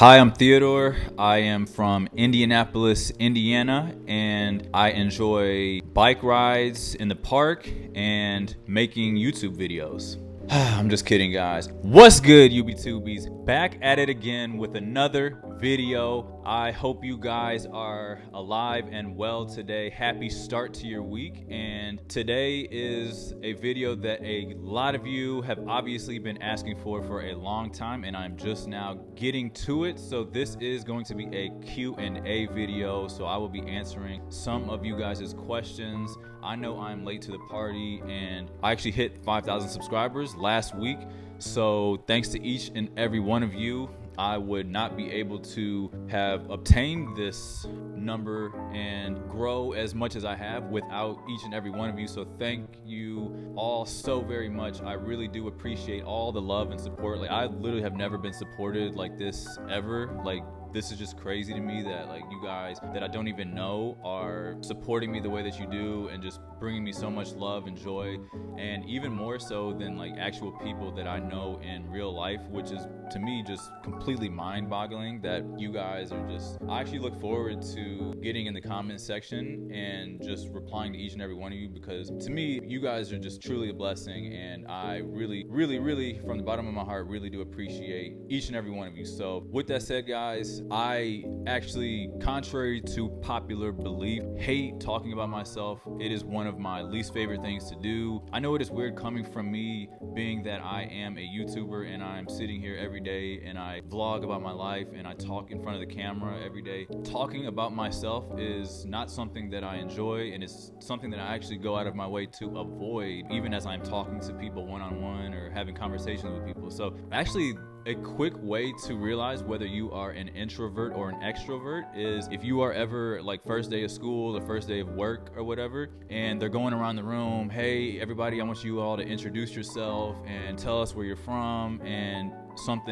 Hi, I'm Theodore. I am from Indianapolis, Indiana, and I enjoy bike rides in the park and making YouTube videos. I'm just kidding, guys. What's good, UB2Bs? Back at it again with another video. I hope you guys are alive and well today. Happy start to your week. And today is a video that a lot of you have obviously been asking for a long time, and I'm just now getting to it. So this is going to be a Q&A video. So I will be answering some of you guys' questions. I know I'm late to the party, and I actually hit 5,000 subscribers last week. So thanks to each and every one of you. I would not be able to have obtained this number and grow as much as I have without each and every one of you. So thank you all so very much. I really do appreciate all the love and support. Like, I literally have never been supported like this ever. Like, this is just crazy to me that like you guys that I don't even know are supporting me the way that you do and just bringing me so much love and joy, and even more so than like actual people that I know in real life, which is to me just completely mind-boggling that you guys are just. I actually look forward to getting in the comment section and just replying to each and every one of you, because to me you guys are just truly a blessing, and I really from the bottom of my heart really do appreciate each and every one of you. So with that said, guys, I actually, contrary to popular belief, hate talking about myself. It is one of my least favorite things to do. I know it is weird coming from me, being that I am a YouTuber and I'm sitting here every day and I vlog about my life and I talk in front of the camera every day. Talking about myself is not something that I enjoy, and it's something that I actually go out of my way to avoid, even as I'm talking to people one-on-one or having conversations with people. So actually, a quick way to realize whether you are an introvert or an extrovert is if you are ever like first day of school, the first day of work or whatever, and they're going around the room, hey everybody, I want you all to introduce yourself and tell us where you're from and some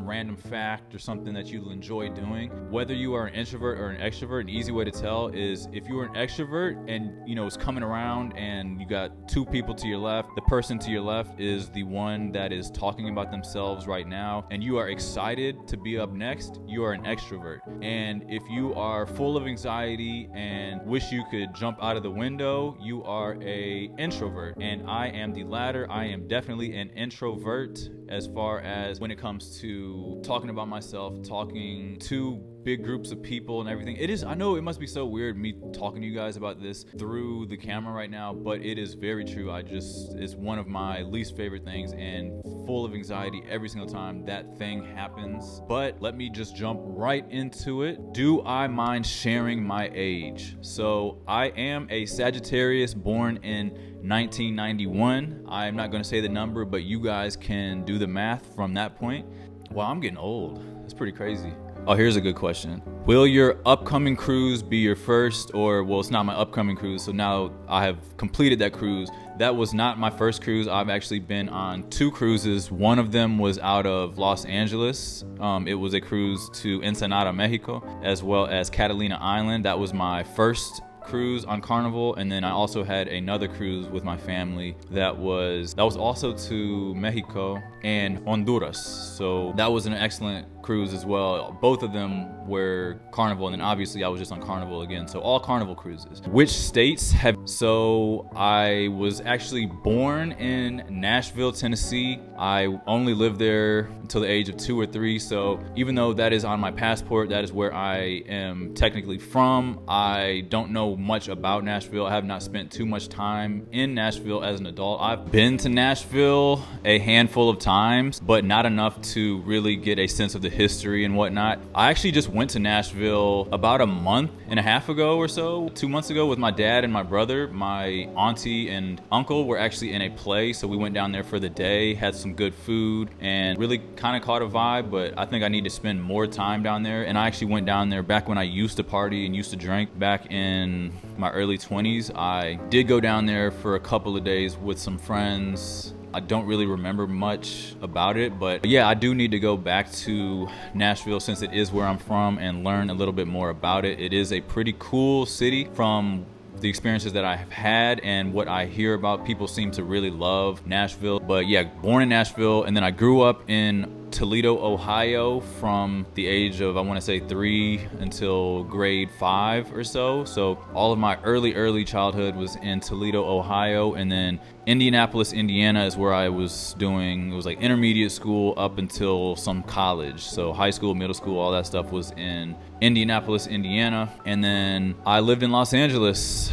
random fact or something that you'll enjoy doing. Whether you are an introvert or an extrovert, an easy way to tell is if you are an extrovert and it's coming around and you got two people to your left, the person to your left is the one that is talking about themselves right now and you are excited to be up next, you are an extrovert. And if you are full of anxiety and wish you could jump out of the window, you are a introvert. And I am the latter. I am definitely an introvert as far as when it comes to talking about myself, talking to big groups of people and everything. It is, I know it must be so weird me talking to you guys about this through the camera right now, but it is very true. It's one of my least favorite things and full of anxiety every single time that thing happens. But let me just jump right into it. Do I mind sharing my age? So I am a Sagittarius born in 1991. I'm not going to say the number, but you guys can do the math from that point. Wow, I'm getting old. That's pretty crazy. Oh, here's a good question. Will your upcoming cruise be your first, or, well, it's not my upcoming cruise, so now I have completed that cruise. That was not my first cruise. I've actually been on two cruises. One of them was out of Los Angeles. It was a cruise to Ensenada, Mexico, as well as Catalina Island. That was my first cruise on Carnival, and then I also had another cruise with my family that was also to Mexico and Honduras. So that was an excellent cruise as well. Both of them were Carnival, and then obviously I was just on Carnival again. So all Carnival cruises. Which states have? So I was actually born in Nashville, Tennessee. I only lived there until the age of 2 or 3. So even though that is on my passport, that is where I am technically from. I don't know much about Nashville. I have not spent too much time in Nashville as an adult. I've been to Nashville a handful of times, but not enough to really get a sense of the history and whatnot. I actually just went to Nashville about a month and a half ago or so, 2 months ago, with my dad and my brother. My auntie and uncle were actually in a play, so we went down there for the day, had some good food, and really kind of caught a vibe. But I think I need to spend more time down there. And I actually went down there back when I used to party and used to drink back in my early 20s. I did go down there for a couple of days with some friends. I don't really remember much about it, but yeah, I do need to go back to Nashville since it is where I'm from and learn a little bit more about it. It is a pretty cool city from the experiences that I have had and what I hear about. People seem to really love Nashville. But yeah, born in Nashville, and then I grew up in Toledo, Ohio from the age of, I want to say 3 until grade 5 or so. So all of my early childhood was in Toledo, Ohio, and then Indianapolis, Indiana is where I was doing, it was like intermediate school up until some college. So high school, middle school, all that stuff was in Indianapolis, Indiana. And then I lived in Los Angeles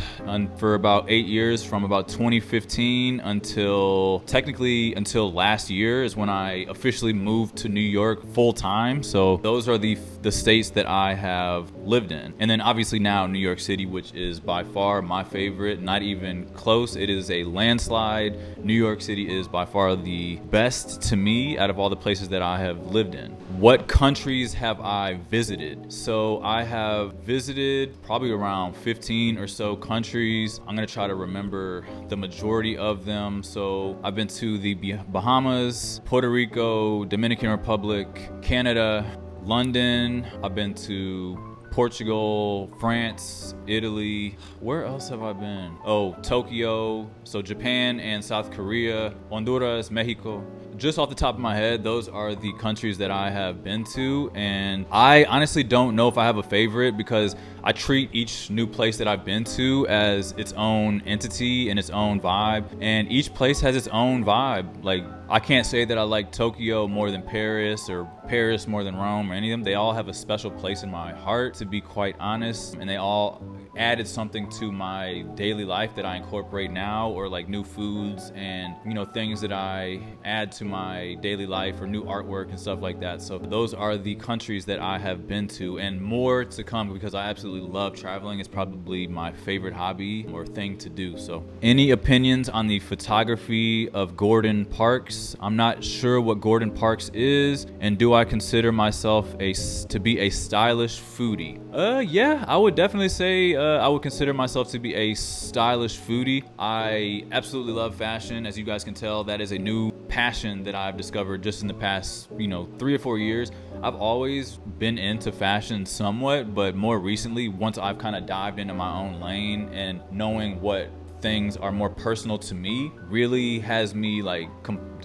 for about 8 years, from about 2015 until last year is when I officially moved to New York full time. So those are the states that I have lived in. And then obviously now New York City, which is by far my favorite, not even close. It is a landslide. New York City is by far the best to me out of all the places that I have lived in. What countries have I visited? So I have visited probably around 15 or so countries. I'm gonna try to remember the majority of them. So I've been to the Bahamas, Puerto Rico, Dominican Republic, Canada, London. I've been to Portugal, France, Italy. Where else have I been? Oh, Tokyo. So Japan and South Korea, Honduras, Mexico. Just off the top of my head, those are the countries that I have been to. And I honestly don't know if I have a favorite, because I treat each new place that I've been to as its own entity and its own vibe. And each place has its own vibe. Like, I can't say that I like Tokyo more than Paris or Paris more than Rome or any of them. They all have a special place in my heart, to be quite honest. And they all added something to my daily life that I incorporate now, or like new foods and, you know, things that I add to my daily life, or new artwork and stuff like that. So those are the countries that I have been to, and more to come, because I absolutely love traveling. It's probably my favorite hobby or thing to do. So any opinions on the photography of Gordon Parks? I'm not sure what Gordon Parks is, and do I consider myself to be a stylish foodie? Yeah, I would definitely say I would consider myself to be a stylish foodie. I absolutely love fashion. As you guys can tell, that is a new passion that I've discovered just in the past, 3 or 4 years. I've always been into fashion somewhat, but more recently, once I've kind of dived into my own lane and knowing what things are more personal to me, really has me like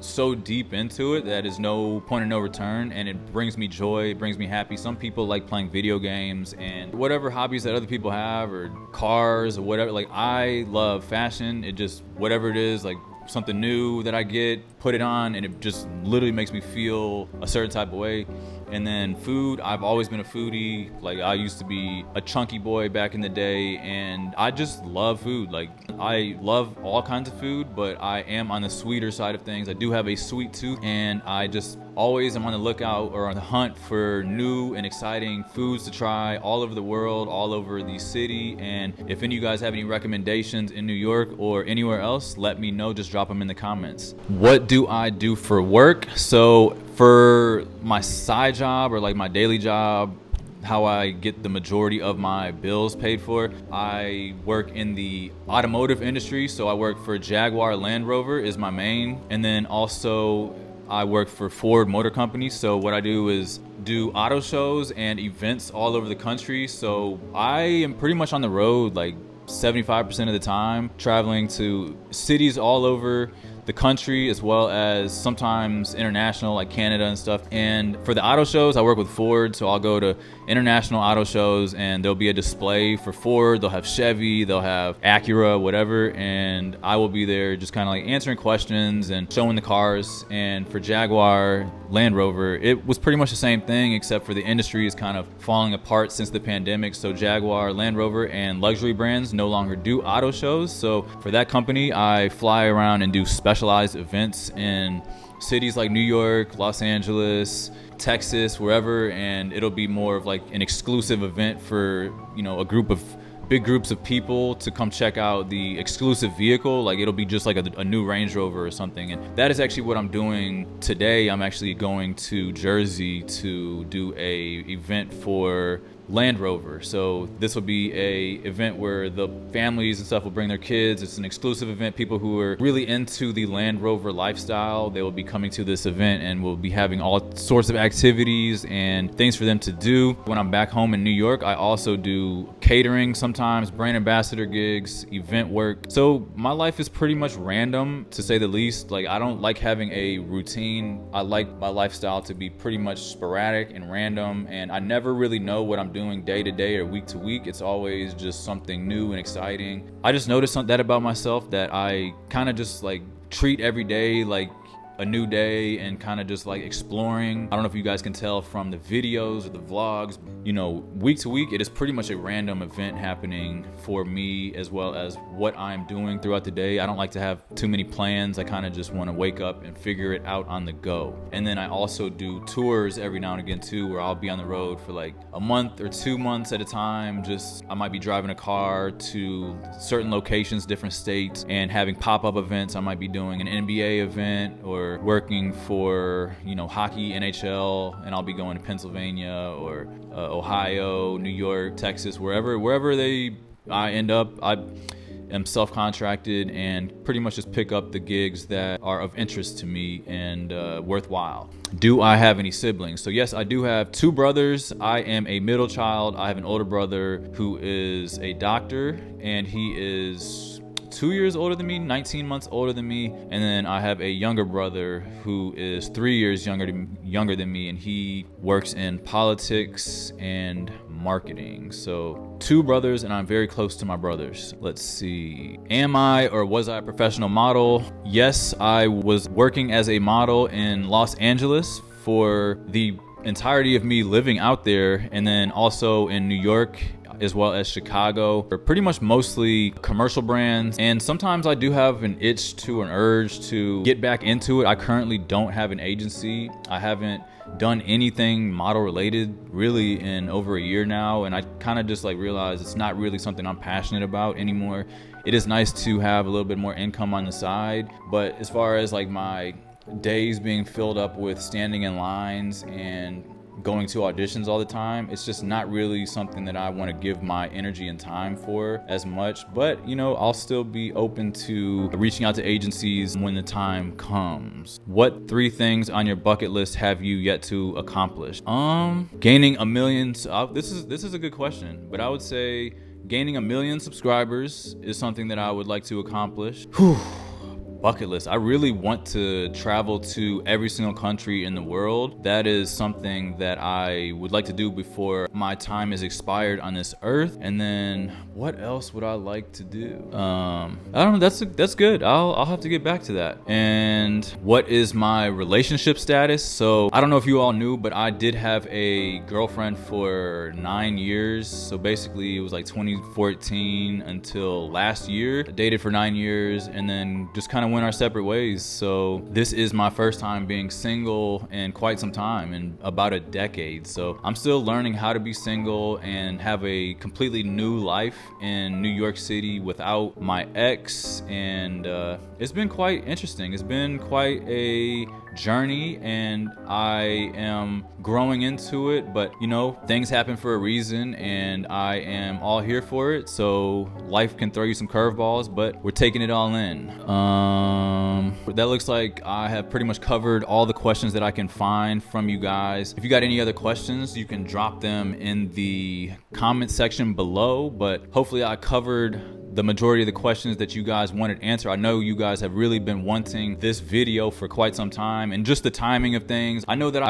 so deep into it that is no point of no return, and it brings me joy, it brings me happy. Some people like playing video games and whatever hobbies that other people have, or cars or whatever. Like, I love fashion. It just, whatever it is, like something new that I get, put it on, and it just literally makes me feel a certain type of way. And then food, I've always been a foodie. Like, I used to be a chunky boy back in the day, and I just love food. Like, I love all kinds of food, but I am on the sweeter side of things. I do have a sweet tooth, and I just always am on the lookout or on the hunt for new and exciting foods to try all over the world, all over the city. And if any of you guys have any recommendations in New York or anywhere else, let me know. Just drop them in the comments. What do I do for work? So for my side job, or like my daily job, how I get the majority of my bills paid for, I work in the automotive industry. So I work for Jaguar Land Rover is my main, and then also I work for Ford Motor Company. So what I do is do auto shows and events all over the country. So I am pretty much on the road like 75% of the time, traveling to cities all over the country, as well as sometimes international, like Canada and stuff. And for the auto shows, I work with Ford, so I'll go to international auto shows, and there'll be a display for Ford. They'll have Chevy, they'll have Acura, whatever, and I will be there just kind of like answering questions and showing the cars. And for Jaguar Land Rover, it was pretty much the same thing, except for the industry is kind of falling apart since the pandemic. So Jaguar Land Rover and luxury brands no longer do auto shows. So for that company, I fly around and do specialized events in cities like New York, Los Angeles, Texas, wherever, and it'll be more of like an exclusive event for, a group of big groups of people to come check out the exclusive vehicle. Like, it'll be just like a new Range Rover or something. And that is actually what I'm doing today. I'm actually going to Jersey to do a event for Land Rover. So this will be a event where the families and stuff will bring their kids. It's an exclusive event. People who are really into the Land Rover lifestyle, they will be coming to this event, and we'll be having all sorts of activities and things for them to do. When I'm back home in New York, I also do catering sometimes, brand ambassador gigs, event work. So my life is pretty much random, to say the least. Like, I don't like having a routine. I like my lifestyle to be pretty much sporadic and random, and I never really know what I'm doing day to day or week to week. It's always just something new and exciting. I just noticed that about myself, that I kind of just like treat every day like a new day and kind of just like exploring. I don't know if you guys can tell from the videos or the vlogs, you know, week to week, it is pretty much a random event happening for me, as well as what I'm doing throughout the day. I don't like to have too many plans. I kind of just want to wake up and figure it out on the go. And then I also do tours every now and again too, where I'll be on the road for like a month or 2 months at a time. I might be driving a car to certain locations, different states, and having pop-up events. I might be doing an NBA event or working for, you know, hockey, NHL, and I'll be going to Pennsylvania or Ohio, New York, Texas, wherever I end up. I am self-contracted and pretty much just pick up the gigs that are of interest to me and worthwhile. Do I have any siblings? So yes, I do have 2 brothers. I am a middle child. I have an older brother who is a doctor, and he is 2 years older than me, 19 months older than me. And then I have a younger brother who is 3 years younger than me, and he works in politics and marketing. So 2 brothers, and I'm very close to my brothers. Let's see. Am I or was I a professional model? Yes, I was working as a model in Los Angeles for the entirety of me living out there, and then also in New York, as well as Chicago, or pretty much mostly commercial brands. And sometimes I do have an urge to get back into it. I currently don't have an agency. I haven't done anything model related really in over a year now, and I kind of just like realized it's not really something I'm passionate about anymore. It is nice to have a little bit more income on the side, but as far as like my days being filled up with standing in lines and going to auditions all the time, it's just not really something that I want to give my energy and time for as much. But, you know, I'll still be open to reaching out to agencies when the time comes. What 3 things on your bucket list have you yet to accomplish? Gaining 1 million. This is a good question, but I would say gaining 1 million subscribers is something that I would like to accomplish. Bucket list. I really want to travel to every single country in the world. That is something that I would like to do before my time is expired on this earth. And then what else would I like to do? I don't know. That's good. I'll have to get back to that. And what is my relationship status? So I don't know if you all knew, but I did have a girlfriend for 9 years. So basically it was like 2014 until last year. I dated for 9 years and then just kind of went our separate ways. So this is my first time being single in quite some time, in about a decade. So I'm still learning how to be single and have a completely new life in New York City without my ex, and it's been quite interesting. It's been quite a journey, and I am growing into it, but you know, things happen for a reason, and I am all here for it. So life can throw you some curveballs, but we're taking it all in. That looks like I have pretty much covered all the questions that I can find from you guys. If you got any other questions, you can drop them in the comment section below, but hopefully I covered the majority of the questions that you guys wanted answered. I know you guys have really been wanting this video for quite some time, and just the timing of things. I know that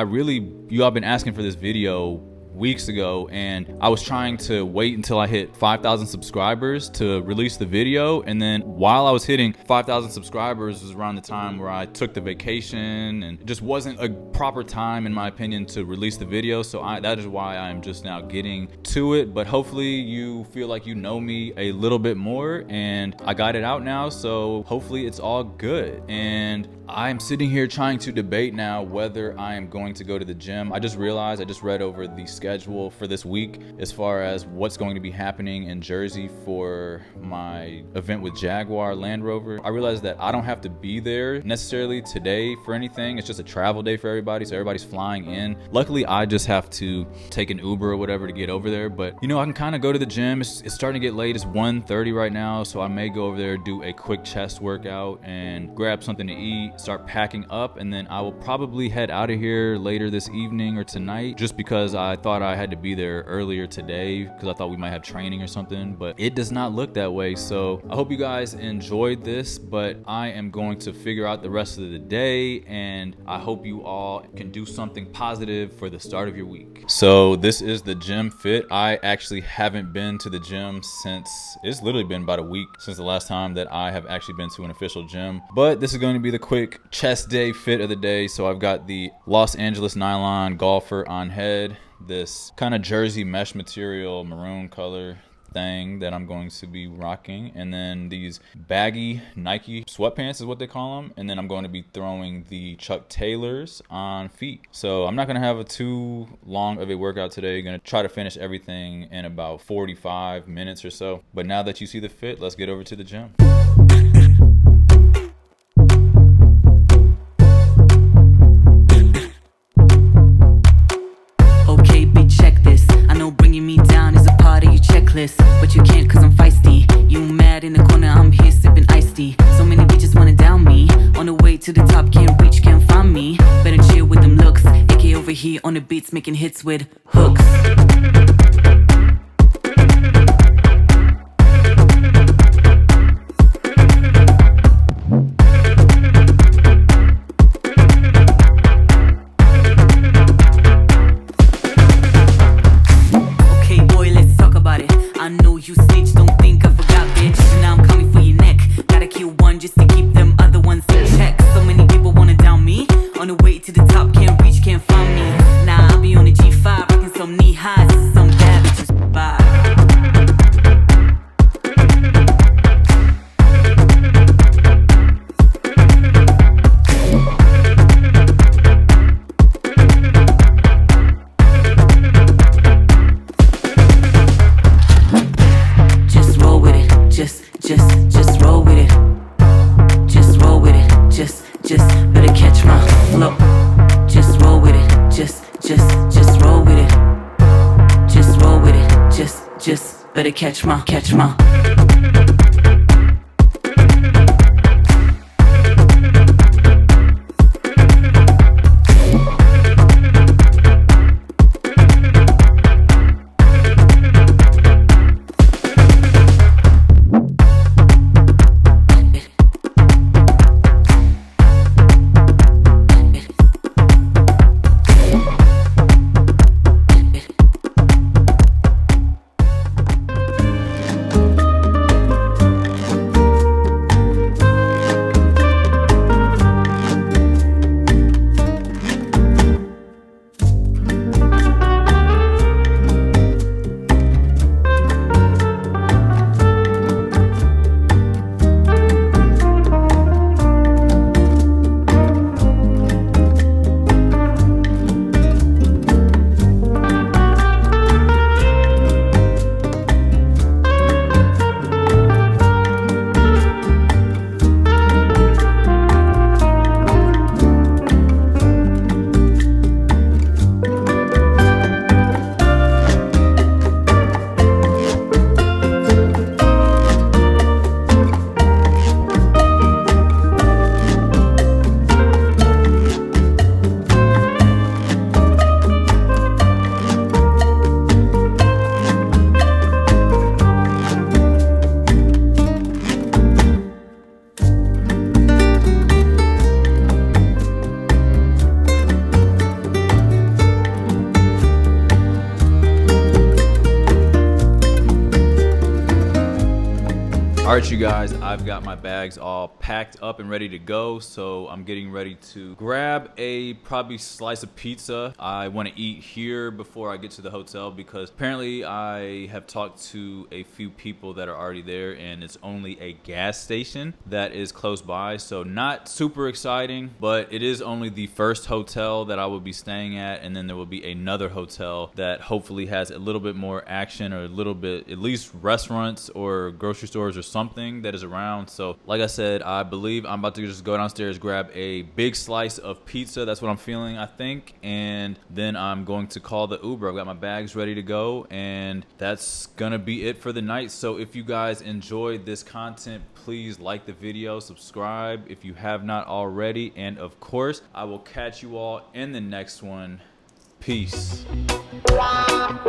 you all been asking for this video weeks ago, and I was trying to wait until I hit 5,000 subscribers to release the video. And then while I was hitting 5,000 subscribers was around the time where I took the vacation, and it just wasn't a proper time in my opinion to release the video. So that is why I'm just now getting to it. But hopefully you feel like you know me a little bit more, and I got it out now, so hopefully it's all good. And I'm sitting here trying to debate now whether I am going to go to the gym. I just realized I just read over the schedule for this week as far as what's going to be happening in Jersey for my event with Jaguar Land Rover. I realized that I don't have to be there necessarily today for anything. It's just a travel day for everybody, so everybody's flying in. Luckily, I just have to take an Uber or whatever to get over there, but I can kind of go to the gym. It's starting to get late. It's 1:30 right now, so I may go over there, do a quick chest workout and grab something to eat, start packing up, and then I will probably head out of here later this evening or tonight, just because I thought I had to be there earlier today because I thought we might have training or something, but it does not look that way. So I hope you guys enjoyed this, but I am going to figure out the rest of the day, and I hope you all can do something positive for the start of your week. So this is the gym fit. I actually haven't been to the gym since, it's literally been about a week since the last time that I have actually been to an official gym, but this is going to be the quick chest day fit of the day. So I've got the Los Angeles nylon golfer on head, this kind of jersey mesh material maroon color thing that I'm going to be rocking, and then these baggy Nike sweatpants is what they call them, and then I'm going to be throwing the Chuck Taylors on feet. So I'm not going to have a too long of a workout today. Going to try to finish everything in about 45 minutes or so. But now that you see the fit, let's get over to the gym. But you can't cause I'm feisty. You mad in the corner, I'm here sipping iced tea. So many bitches wanna down me. On the way to the top, can't reach, can't find me. Better chill with them looks. AK over here on the beats, making hits with hooks. Just roll with it. Just roll with it. Just better catch my flow. Just roll with it. Just roll with it. Just roll with it. Just better catch my. All right, you guys, I've got my bags all packed up and ready to go, so I'm getting ready to grab a probably slice of pizza. I want to eat here before I get to the hotel because apparently I have talked to a few people that are already there, and it's only a gas station that is close by, so not super exciting, but it is only the first hotel that I will be staying at, and then there will be another hotel that hopefully has a little bit more action, or a little bit, at least restaurants or grocery stores or something that is around. So like I said, I believe I'm about to just go downstairs, grab a big slice of pizza. That's what I'm feeling, I think, and then I'm going to call the Uber. I've got my bags ready to go, and that's gonna be it for the night. So if you guys enjoyed this content, please like the video, subscribe if you have not already, and of course I will catch you all in the next one. Peace. Wow.